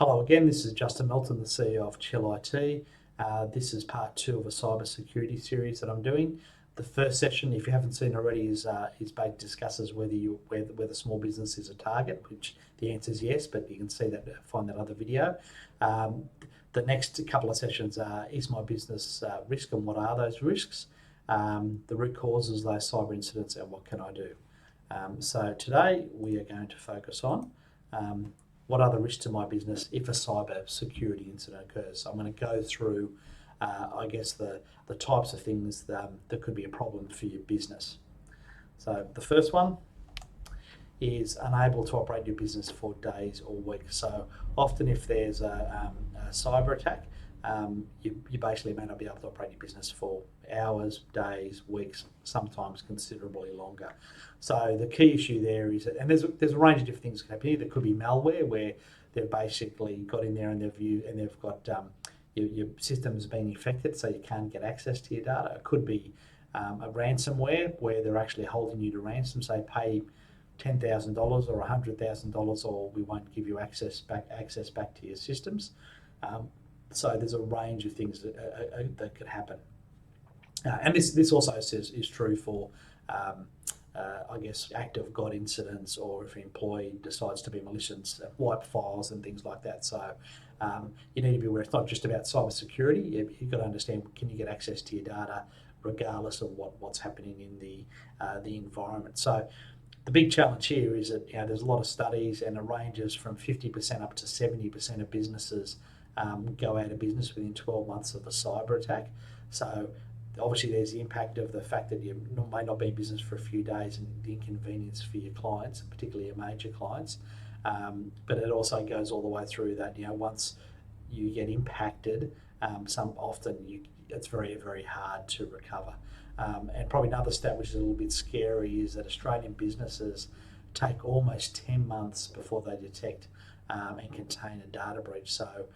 Hello again, this is Justin Melton, the CEO of ChillIt. This is part 2 of a cybersecurity series that I'm doing. The first session, if you haven't seen already, is discusses whether small business is a target, which the answer is yes, but you can see that, find that other video. The next couple of sessions are, is my business risk and what are those risks? The root causes, those cyber incidents, and what can I do? So today we are going to focus on what are the risks to my business if a cyber security incident occurs. So I'm going to go through, I guess, the types of things that could be a problem for your business. So the first one is unable to operate your business for days or weeks. So often if there's a cyber attack, you basically may not be able to operate your business for hours, days, weeks, sometimes considerably longer. So the key issue there is, and there's a range of different things that can happen here. There could be malware where they've basically got in there and they've got your system's been infected, so you can't get access to your data. It could be a ransomware where they're actually holding you to ransom, say pay $10,000 or $100,000 or we won't give you access back to your systems. So there's a range of things that could happen. And this also is true for, I guess, act of God incidents, or if an employee decides to be malicious, wipe files and things like that. So you need to be aware it's not just about cyber security. You've got to understand, can you get access to your data regardless of what's happening in the environment. So the big challenge here is that there's a lot of studies, and it ranges from 50% up to 70% of businesses go out of business within 12 months of a cyber attack. So obviously there's the impact of the fact that you may not be in business for a few days and the inconvenience for your clients, particularly your major clients. But it also goes all the way through that, once you get impacted, it's very, very hard to recover. And probably another stat which is a little bit scary is that Australian businesses take almost 10 months before they detect and contain a data breach. So,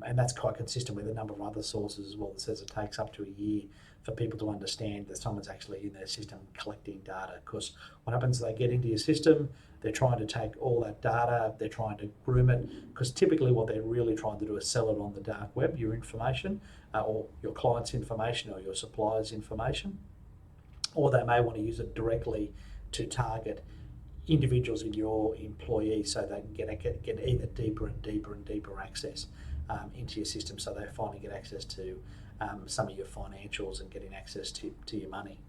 and that's quite consistent with a number of other sources as well that says it takes up to a year for people to understand that someone's actually in their system collecting data. Because what happens is they get into your system, they're trying to take all that data, they're trying to groom it, because typically what they're really trying to do is sell it on the dark web, your information, or your client's information, or your supplier's information, or they may want to use it directly to target individuals in your employee so they can get either deeper and deeper access into your system, so they finally get access to some of your financials and getting access to your money.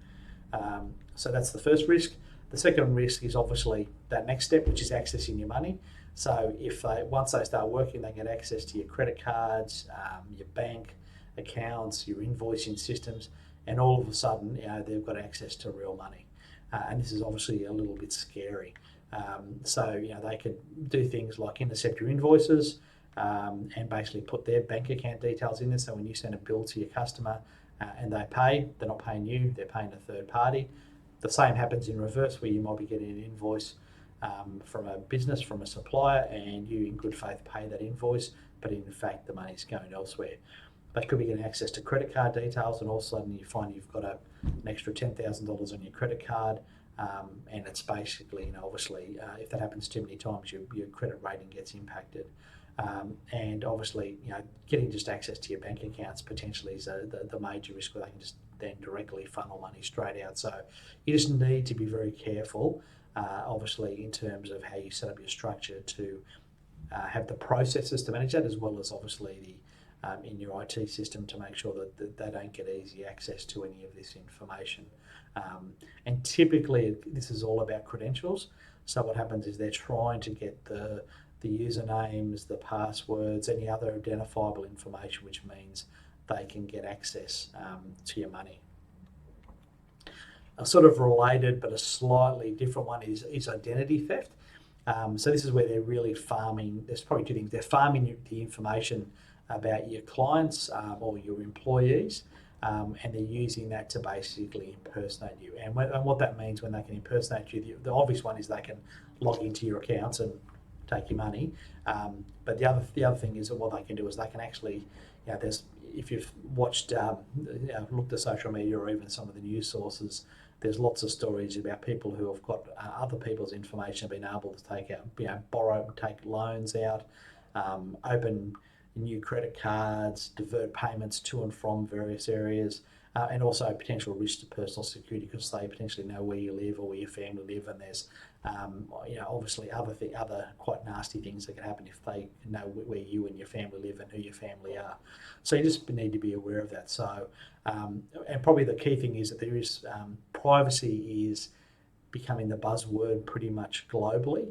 So that's the first risk. The second risk is obviously that next step, which is accessing your money. So if once they start working, they get access to your credit cards, your bank accounts, your invoicing systems, and all of a sudden they've got access to real money. And this is obviously a little bit scary. So they could do things like intercept your invoices and basically put their bank account details in there. So when you send a bill to your customer and they pay, they're not paying you, they're paying a third party. The same happens in reverse, where you might be getting an invoice from a business, from a supplier, and you in good faith pay that invoice, but in fact the money's going elsewhere. They could be getting access to credit card details, and all of a sudden you find you've got an extra $10,000 on your credit card, and it's basically, obviously, if that happens too many times, your credit rating gets impacted. And obviously, getting just access to your bank accounts potentially is the major risk, where they can just then directly funnel money straight out. So you just need to be very careful, obviously, in terms of how you set up your structure to have the processes to manage that, as well as obviously the in your IT system to make sure that they don't get easy access to any of this information. And typically this is all about credentials. So what happens is they're trying to get the usernames, the passwords, any other identifiable information, which means they can get access to your money. A sort of related but a slightly different one is identity theft. So this is where they're really farming. There's probably two things. They're farming the information about your clients or your employees, and they're using that to basically impersonate you. And what that means when they can impersonate you, the obvious one is they can log into your accounts and take your money. But the other thing is that what they can do is they can actually, if you've watched, looked at social media or even some of the news sources, there's lots of stories about people who have got other people's information, been able to take out, borrow, take loans out, open new credit cards, divert payments to and from various areas, and also potential risk to personal security because they potentially know where you live or where your family live, and there's obviously other quite nasty things that can happen if they know where you and your family live and who your family are. So you just need to be aware of that. So, and probably the key thing is that there is privacy is becoming the buzzword pretty much globally.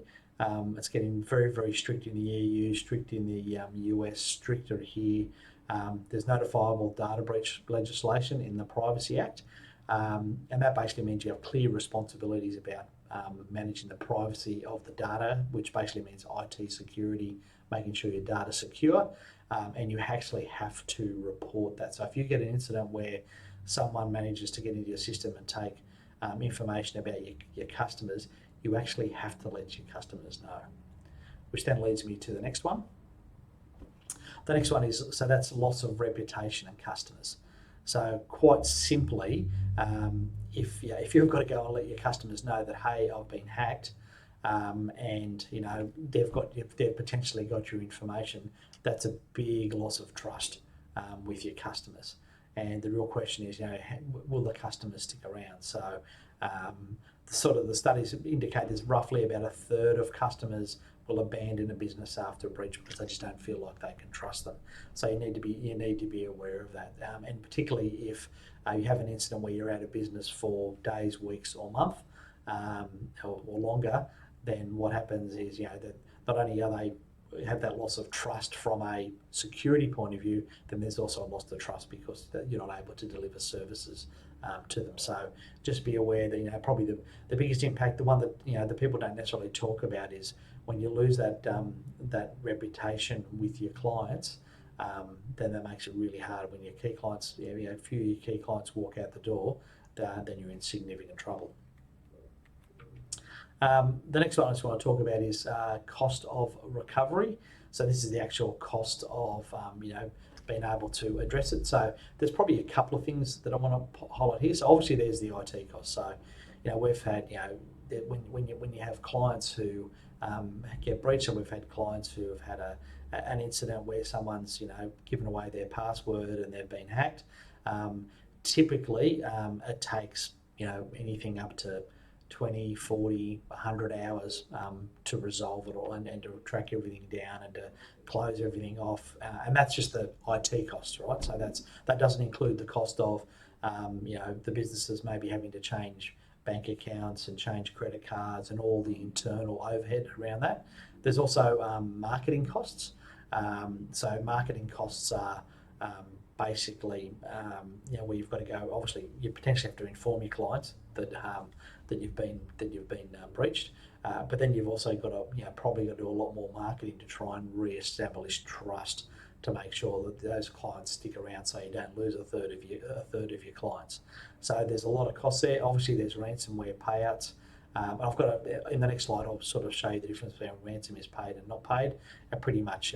It's getting very, very strict in the EU, strict in the US, stricter here. There's notifiable data breach legislation in the Privacy Act, and that basically means you have clear responsibilities about managing the privacy of the data, which basically means IT security, making sure your data's secure, and you actually have to report that. So if you get an incident where someone manages to get into your system and take information about your customers, you actually have to let your customers know. Which then leads me to the next one. The next one is, so that's loss of reputation and customers. So quite simply, if you've got to go and let your customers know that, hey, I've been hacked, and they've potentially got your information, that's a big loss of trust with your customers. And the real question is, will the customers stick around? So the studies indicate there's roughly about a third of customers will abandon a business after a breach because they just don't feel like they can trust them. So you need to be aware of that, and particularly if you have an incident where you're out of business for days, weeks, or month, or longer. Then what happens is that not only are they have that loss of trust from a security point of view, then there's also a loss of trust because you're not able to deliver services to them. So just be aware that probably the biggest impact, the one that the people don't necessarily talk about, is when you lose that reputation with your clients. Then that makes it really hard when your key clients, a few of your key clients walk out the door, then you're in significant trouble. The next one I just want to talk about is cost of recovery. So this is the actual cost of being able to address it. So there's probably a couple of things that I want to highlight here. So obviously there's the IT cost. So we've had when you have clients who get breached, and we've had clients who have had an incident where someone's given away their password and they've been hacked. Typically it takes anything up to 20, 40, 100 hours to resolve it all and to track everything down and to close everything off. And that's just the IT costs, right? So that doesn't include the cost of the businesses maybe having to change bank accounts and change credit cards and all the internal overhead around that. There's also marketing costs. So marketing costs are basically where you've got to go. Obviously, you potentially have to inform your clients that you've been breached, but then you've also got to probably got to do a lot more marketing to try and re-establish trust to make sure that those clients stick around, so you don't lose a third of your clients. So there's a lot of costs there. Obviously, there's ransomware payouts. And I've got in the next slide, I'll sort of show you the difference between ransom is paid and not paid, and pretty much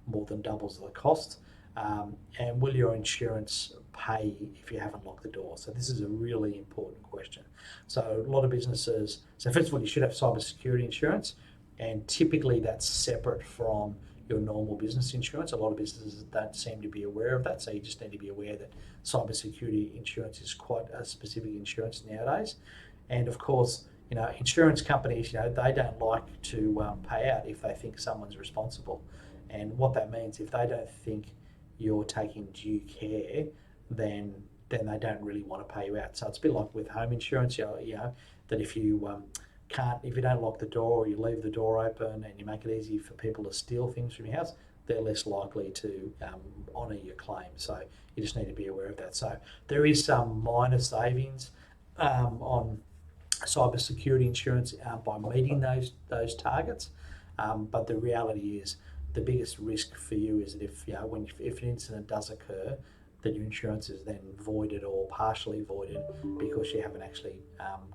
more than doubles the cost. And will your insurance pay if you haven't locked the door? So this is a really important question. So a lot of businesses, so first of all, you should have cybersecurity insurance, and typically that's separate from your normal business insurance. A lot of businesses don't seem to be aware of that, so you just need to be aware that cybersecurity insurance is quite a specific insurance nowadays. And of course, insurance companies, they don't like to pay out if they think someone's responsible. And what that means, if they don't think you're taking due care, then they don't really want to pay you out. So it's a bit like with home insurance, that if you don't lock the door, or you leave the door open and you make it easy for people to steal things from your house, they're less likely to honour your claim. So you just need to be aware of that. So there is some minor savings on cybersecurity insurance by meeting those targets, but the reality is the biggest risk for you is that if an incident does occur, that your insurance is then voided or partially voided because you haven't actually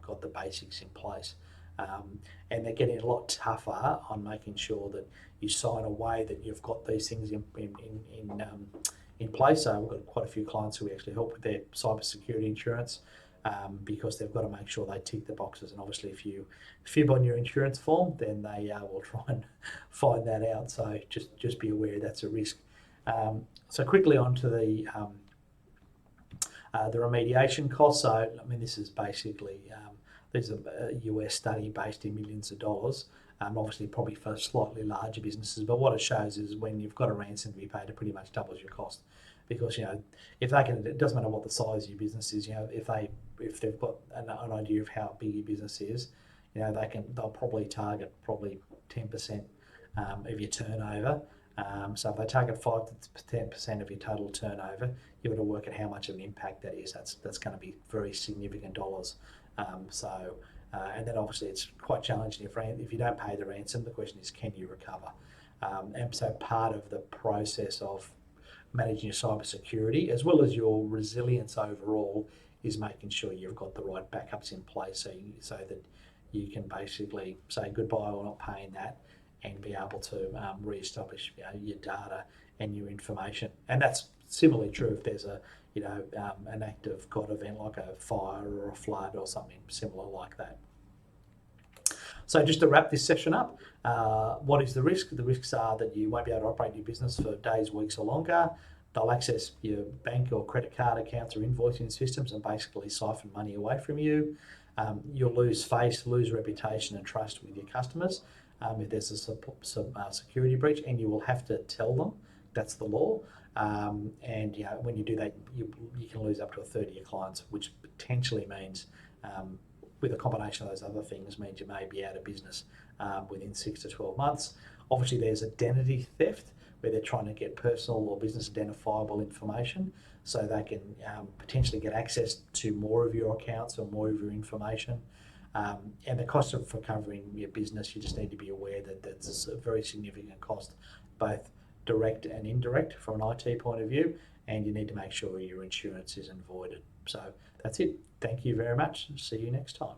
got the basics in place. And they're getting a lot tougher on making sure that you sign away that you've got these things in place. So we've got quite a few clients who we actually help with their cybersecurity insurance. because they've got to make sure they tick the boxes. And obviously, if you fib on your insurance form, then they will try and find that out. So just be aware that's a risk. So quickly on to the remediation costs. So I mean, this is basically there's a US study based in millions of dollars. Obviously, probably for slightly larger businesses, but what it shows is when you've got a ransom to be paid, it pretty much doubles your cost, because if they can, it doesn't matter what the size of your business is. If they've got an idea of how big your business is, they'll probably target 10% of your turnover. So if they target 5 to 10% of your total turnover, you've got to work at how much of an impact that is. That's going to be very significant dollars. And then obviously it's quite challenging if you don't pay the ransom. The question is, can you recover? And so part of the process of managing your cybersecurity, as well as your resilience overall, is making sure you've got the right backups in place so that you can basically say goodbye or not paying that, and be able to re-establish your data and your information. And that's similarly true if there's an active God event like a fire or a flood or something similar like that. So just to wrap this session up, what is the risk? The risks are that you won't be able to operate your business for days, weeks or longer. They'll access your bank or credit card accounts or invoicing systems and basically siphon money away from you. You'll lose face, lose reputation and trust with your customers if there's a security breach, and you will have to tell them. That's the law. And when you do that, you can lose up to a third of your clients, which potentially means, with a combination of those other things, means you may be out of business within 6 to 12 months. Obviously, there's identity theft, where they're trying to get personal or business identifiable information, so they can potentially get access to more of your accounts or more of your information. And the cost for covering your business, you just need to be aware that that's a very significant cost, both direct and indirect from an IT point of view, and you need to make sure your insurance isn't voided. So that's it. Thank you very much. See you next time.